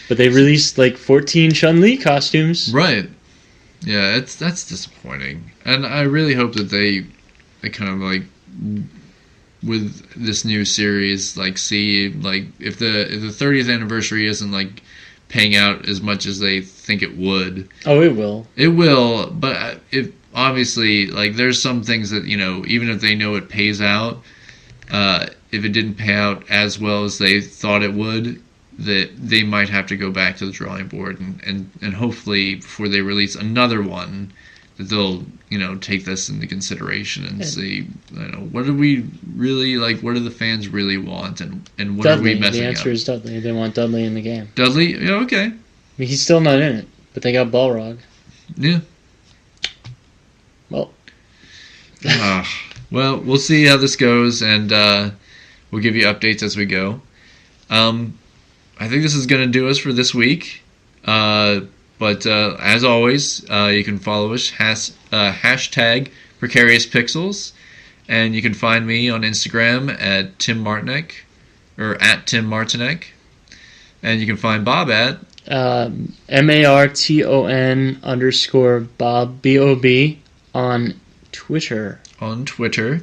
But they released like 14 Chun-Li costumes. Right. Yeah, that's disappointing, and I really hope that they kind of like with this new series, like see like if the 30th anniversary isn't like paying out as much as they think it would. Oh, it will. It will, but if obviously like there's some things that even if they know it pays out, if it didn't pay out as well as they thought it would, that they might have to go back to the drawing board and hopefully before they release another one that they'll take this into consideration and see what do we really like, what do the fans really want, and what Dudley, are we messing up. The answer is Dudley. They want Dudley in the game. Dudley? Yeah, okay. I mean, he's still not in it, but they got Balrog. Yeah. Well. Well, we'll see how this goes, and we'll give you updates as we go. I think this is going to do us for this week. But as always, you can follow us, hashtag PrecariousPixels, and you can find me on Instagram at Tim Martinek, or at Tim Martinek, and you can find Bob at MARTON_Bob BOB on Twitter. On Twitter.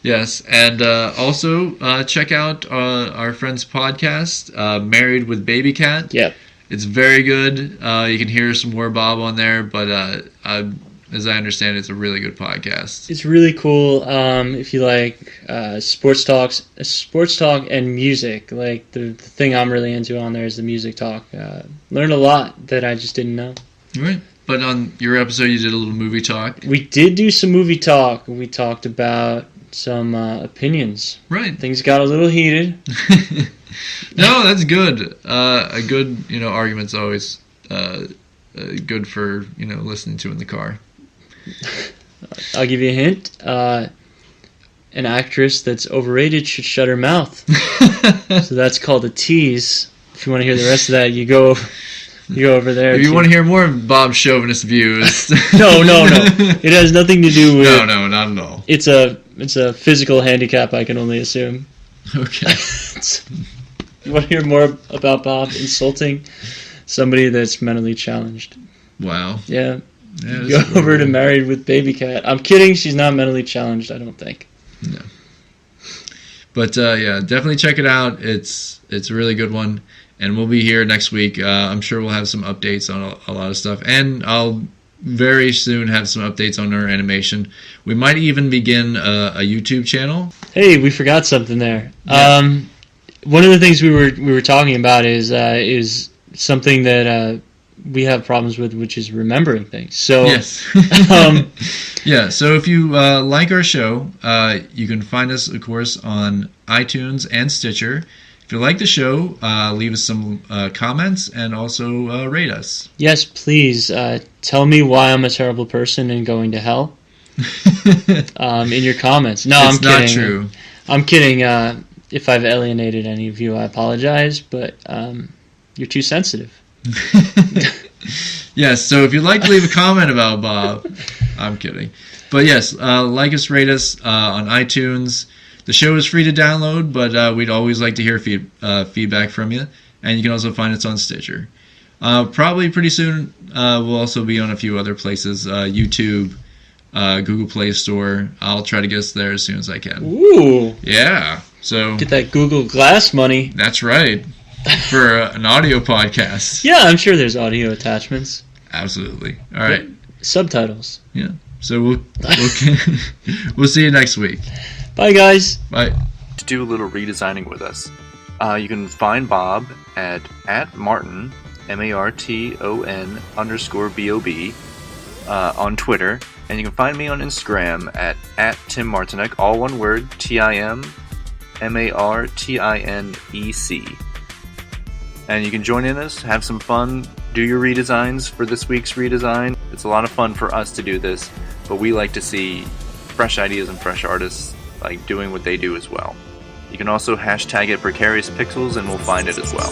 Yes, and also check out our friend's podcast, Married with Baby Cat. Yep. It's very good. You can hear some more Bob on there, but as I understand, it's a really good podcast. It's really cool. If you like sports talk and music, like the thing I'm really into on there is the music talk. Learned a lot that I just didn't know. Right. But on your episode, you did a little movie talk. We did do some movie talk. We talked about some opinions. Right. Things got a little heated. No, that's good. A good, argument's always good for, listening to in the car. I'll give you a hint. An actress that's overrated should shut her mouth. So that's called a tease. If you want to hear the rest of that, you go over there. If you want to hear more of Bob's chauvinist views. No. It has nothing to do with... No, not at all. It's a physical handicap, I can only assume. Okay. You want to hear more about Bob insulting Somebody that's mentally challenged. Wow. Yeah. Yeah, Go over to Married with Baby Cat. I'm kidding. She's not mentally challenged, I don't think. No. But yeah, definitely check it out. It's a really good one. And we'll be here next week. I'm sure we'll have some updates on a lot of stuff. And I'll very soon have some updates on our animation. We might even begin a YouTube channel. Hey, we forgot something there. Yeah. One of the things we were talking about is something that we have problems with, which is remembering things. So yes. Yeah, so if you like our show, you can find us, of course, on iTunes and Stitcher. If you like the show, leave us some comments and also rate us. Yes, please. Tell me why I'm a terrible person and going to hell in your comments. No, It's I'm kidding. not true. I'm kidding. If I've alienated any of you, I apologize, but you're too sensitive. Yes, so if you'd like to leave a comment about Bob, I'm kidding. But yes, like us, rate us on iTunes. The show is free to download, but we'd always like to hear feedback from you. And you can also find us on Stitcher. Probably pretty soon we'll also be on a few other places, YouTube, Google Play Store. I'll try to get us there as soon as I can. Ooh. Yeah, so Get that Google Glass money. that's right. For an audio podcast. Yeah, I'm sure there's audio attachments. Absolutely. All right. Subtitles. Yeah. So we'll we'll see you next week. Bye, guys. Bye. To do a little redesigning with us, you can find Bob at Martin, MARTON _BOB on Twitter, and you can find me on Instagram at Tim Martinek, all one word, TIMMARTINEC. And you can join in us, have some fun, do your redesigns for this week's redesign. It's a lot of fun for us to do this, but we like to see fresh ideas and fresh artists like doing what they do as well. You can also hashtag it Precarious Pixels and we'll find it as well.